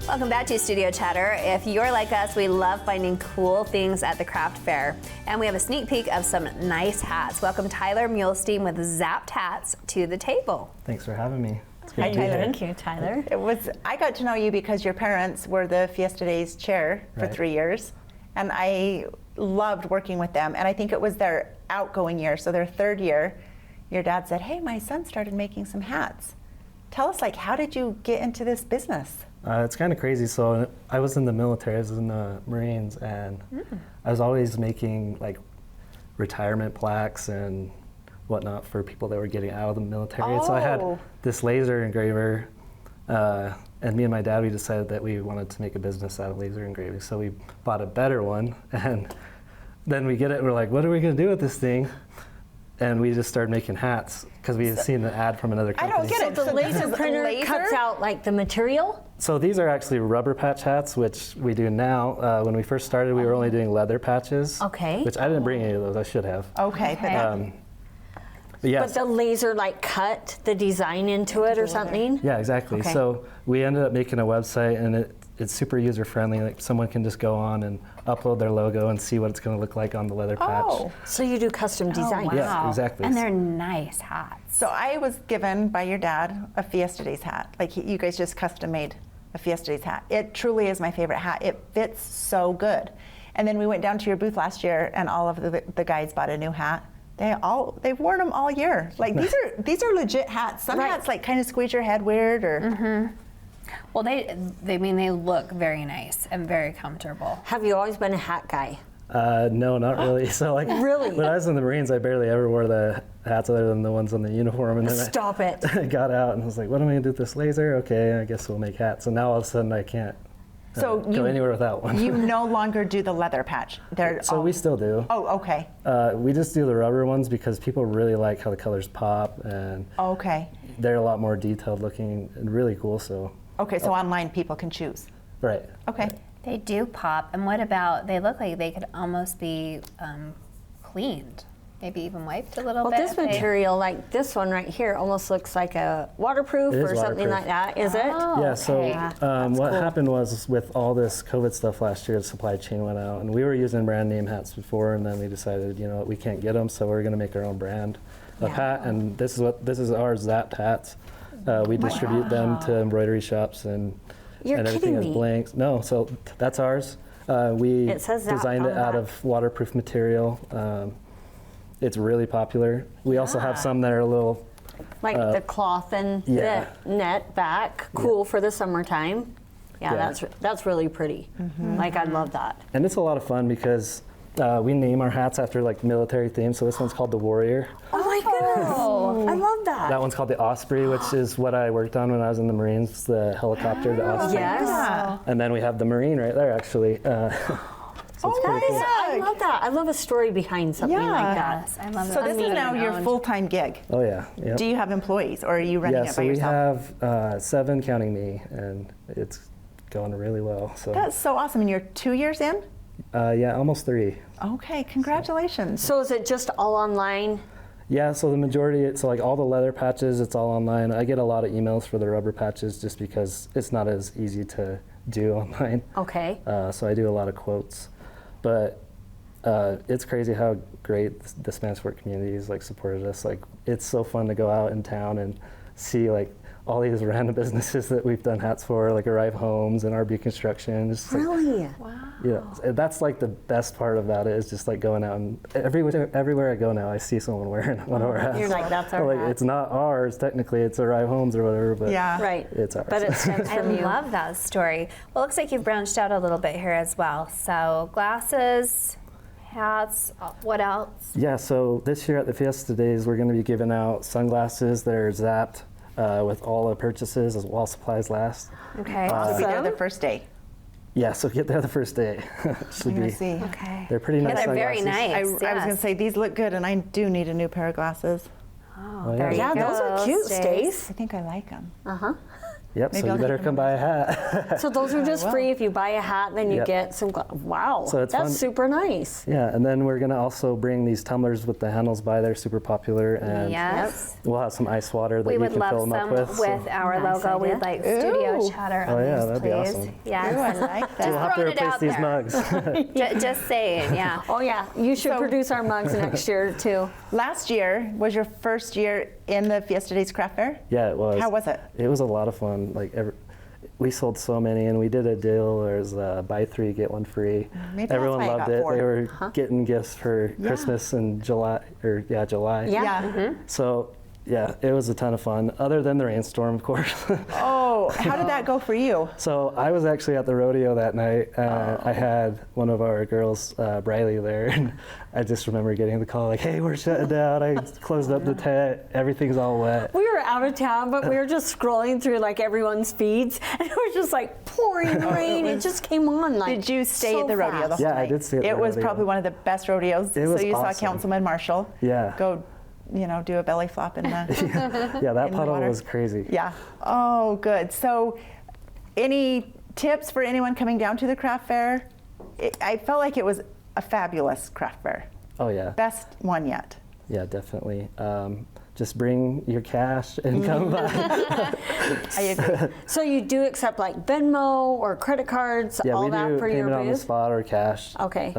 Welcome back to Studio Chatter. If you're like us, we love finding cool things at the craft fair. And we have a sneak peek of some nice hats. Welcome Tyler Muhlstein with Zapped Hats to the table. Thanks for having me. It's good Hi, to be Tyler. here. Thank you, Tyler. I got to know you because your parents were the Fiesta Days chair for Right. 3 years, and I loved working with them. And I think it was their outgoing year, so their third year, your dad said, "Hey, my son started making some hats." Tell us, how did you get into this business? It's kind of crazy. So I was in the military, I was in the Marines, and I was always making retirement plaques and whatnot for people that were getting out of the military. So I had this laser engraver, and me and my dad, we decided that we wanted to make a business out of laser engraving. So we bought a better one, and then we get it and we're like, what are we going to do with this thing? And we just started making hats because we had seen an ad from another company. I don't get it. The So this laser is a printer laser? cuts out the material? So these are actually rubber patch hats, which we do now. When we first started, we were only doing leather patches. Okay. Which I didn't bring any of those. I should have. Okay, But yeah. But the laser cut the design into it or something? Yeah, exactly. Okay. So we ended up making a website, and it's super user friendly. Someone can just go on and upload their logo and see what it's going to look like on the leather patch. Oh. So you do custom design? Wow. Yeah, exactly. And they're nice hats. So I was given by your dad a Fiesta Days hat. You guys just custom made a Fiesta Days hat. It truly is my favorite hat. It fits so good. And then we went down to your booth last year, and all of the guys bought a new hat. They've worn them all year. These are legit hats. Some Right. hats kind of squeeze your head weird or. Well, they look very nice and very comfortable. Have you always been a hat guy? No, not really. So Really? when I was in the Marines, I barely ever wore the hats other than the ones on the uniform. And then Stop it. I got out and was like, what am I going to do with this laser? Okay, I guess we'll make hats. And now all of a sudden I can't go anywhere without one. You no longer do the leather patch. So we still do. Oh, okay. We just do the rubber ones because people really like how the colors pop, and Okay. they're a lot more detailed looking and really cool. So Okay, so online people can choose. right. Okay. They do pop. And what about, they look like they could almost be cleaned, maybe even wiped a little Well, bit. this material, this one right here, almost looks like a waterproof It is or something waterproof. like that. Is it? Yeah, so okay. what happened was with all this COVID stuff last year, the supply chain went out, and we were using brand name hats before, and then we decided, we can't get them, so we're going to make our own brand of hat, and this is our Zapped hats. We distribute them to embroidery shops and You're everything kidding has me. blanks. No, so that's ours. We It says Zapped designed on it out that. of waterproof material. It's really popular. We also have some that are a little The cloth and yeah. the net back, cool for the summertime. Yeah, Yeah. that's really pretty. I love that. And it's a lot of fun because we name our hats after military themes. So this one's called the Warrior. Oh my goodness! I love that. That one's called the Osprey, which is what I worked on when I was in the Marines, the helicopter, the Osprey. Yes. And then we have the Marine right there, actually. So it's pretty cool. I love that. I love a story behind something like that. Yes, I love So that. this is now your full-time gig. Oh yeah. Yep. Do you have employees, or are you running Yeah, it so by we yourself? have 7 counting me, and it's going really well. So That's so awesome. And you're 2 years in? yeah, almost 3. Okay, congratulations. So is it just all online? Yeah, so the majority, so all the leather patches, it's all online. I get a lot of emails for the rubber patches just because it's not as easy to do online. Okay. So I do a lot of quotes. But it's crazy how great the Spanish Fort communities supported us. It's so fun to go out in town and see all these random businesses that we've done hats for, Arrive Homes and RB Construction. Just, Really? Wow. yeah, that's the best part about it is just going out, and everywhere I go now, I see someone wearing one of our hats. You're like, that's our hat. It's not ours technically, it's Arrive Homes or whatever, but Yeah. Right. it's ours. But it stems I from you. love that story. Well, it looks like you've branched out a little bit here as well. So glasses, hats, what else? Yeah, so this year at the Fiesta Days, we're going to be giving out sunglasses that are zapped with all the purchases as while supplies last. Okay. You'll be there the first day. Yeah, so get there the first day. Should I'm gonna be. see. Okay. They're pretty nice Yeah, they're very sunglasses. nice. I was going to say, these look good, and I do need a new pair of glasses. Oh, Oh, there yeah. you Yeah, go. those are cute, I Stace. think I like them. Uh-huh. Yep, Maybe so I'll you better keep come them. buy a hat. So those are just will. free if you buy a hat, then you Yep. get some. Wow, So it's that's fun. super nice. Yeah, and then we're gonna also bring these tumblers with the handles by. They're super popular, and Yes. we'll have some ice water that We you would can fill love them up some with. with our Nice logo. idea. We'd like studio Ooh. chatter Oh, on yeah, these, that'd be please. awesome. Yes. Ooh, I like that. We'll have to throwing it replace out these there. mugs. Just saying, yeah. Oh yeah, you should So- produce our mugs next year too. Last year was your first year in the Fiesta Days Craft Fair? Yeah, it was. How was it? It was a lot of fun. We sold so many, and we did a deal. There's buy 3 get 1 free. Maybe that's Everyone why I loved got it. 4. They were getting gifts for Christmas in July. July. Yeah. So yeah, it was a ton of fun. Other than the rainstorm, of course. Oh, how did that go for you? So I was actually at the rodeo that night. I had one of our girls, Briley, there, and I just remember getting the call like, "Hey, we're shutting down." I closed up the tent. Everything's all wet. We were out of town, but we were just scrolling through like everyone's feeds, and it was just like pouring rain. It just came on like. Did you stay so at the rodeo the fast. whole Yeah, I night? did stay at the It was rodeo. probably one of the best rodeos. It was so you saw awesome. Councilman Marshall Yeah. go, do a belly flop in the. Yeah, that in the puddle water. was crazy. Yeah. Oh, good. So, any tips for anyone coming down to the craft fair? I felt like it was a fabulous craft fair. Oh yeah. Best one yet. Yeah, definitely. Just bring your cash and come by. I agree. So you do accept like Venmo or credit cards, Yeah, all we that do for your payment on the booth? spot or cash. Okay.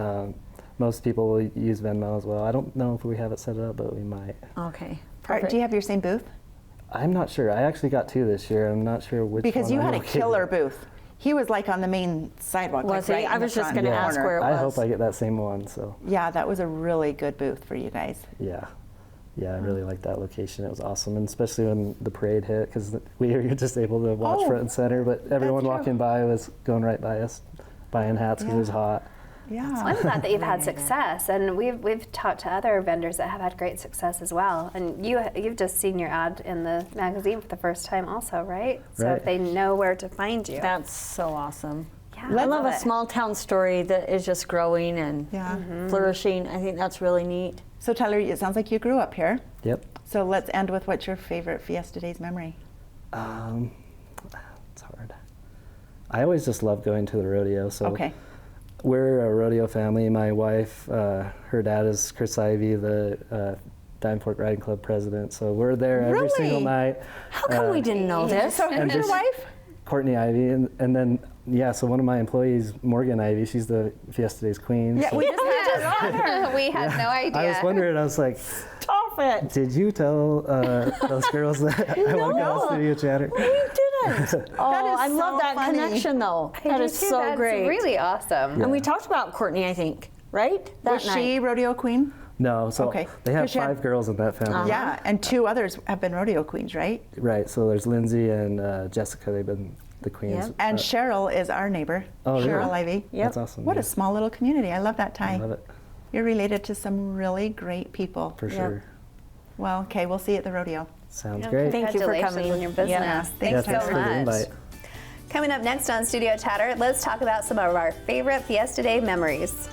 Most people will use Venmo as well. I don't know if we have it set up, but we might. Okay. All right, Perfect. do you have your same booth? I'm not sure. I actually got 2 this year. I'm not sure which Because one you I'm had a located killer at. booth. He was like on the main sidewalk. Was like he? right I in the was just front gonna corner. ask where it I was. hope I get that same one. So Yeah, that was a really good booth for you guys. yeah, I really liked that location. It was awesome, and especially when the parade hit, because we were just able to watch Oh, front and center. But everyone true. walking by was going right by us, buying hats because it was Yeah. hot. Yeah. I'm glad that you've had success, and we've talked to other vendors that have had great success as well. And you've just seen your ad in the magazine for the first time, also, right? So Right. if they know where to find you, That's so awesome. yeah, I love a it. small town story that is just growing and Yeah. flourishing. I think that's really neat. So Tyler, it sounds like you grew up here. Yep. So let's end with what's your favorite Fiesta Days memory? It's hard. I always just love going to the rodeo. So Okay. we're a rodeo family. My wife, her dad is Chris Ivy, the Dime Fork Riding Club president. So we're there every single Really? night. How come we didn't know this? So who's your just- wife? Courtney Ivy, and then so one of my employees, Morgan Ivy, she's the Fiesta Days queen. Yeah, so we just had her on her. We had no idea. I was wondering. I was like, Stop it. did you tell those girls that I want to go to Studio Chatter? We didn't. Oh, is I love so that funny. connection, though. I That do is too. so That's great. really awesome. And we talked about Courtney, I think, right? That Was night. she rodeo queen? No, so Okay. they have 'Cause you had- 5 girls in that family. Yeah, and 2 others have been rodeo queens, right? Right. So there's Lindsay and Jessica. They've been the queens. Yep. And Cheryl is our neighbor. Oh, really? Cheryl Ivy. Yep. That's awesome. What yeah. a small little community. I love that tie. I love it You're related to some really great people. for Yep. sure. Well, okay, we'll see you at the rodeo. Sounds Yeah, great. Thank you for Congratulations coming. on your business. Yeah. Thanks Thanks so for the much. invite. Coming up next on Studio Chatter, let's talk about some of our favorite Fiesta Day memories.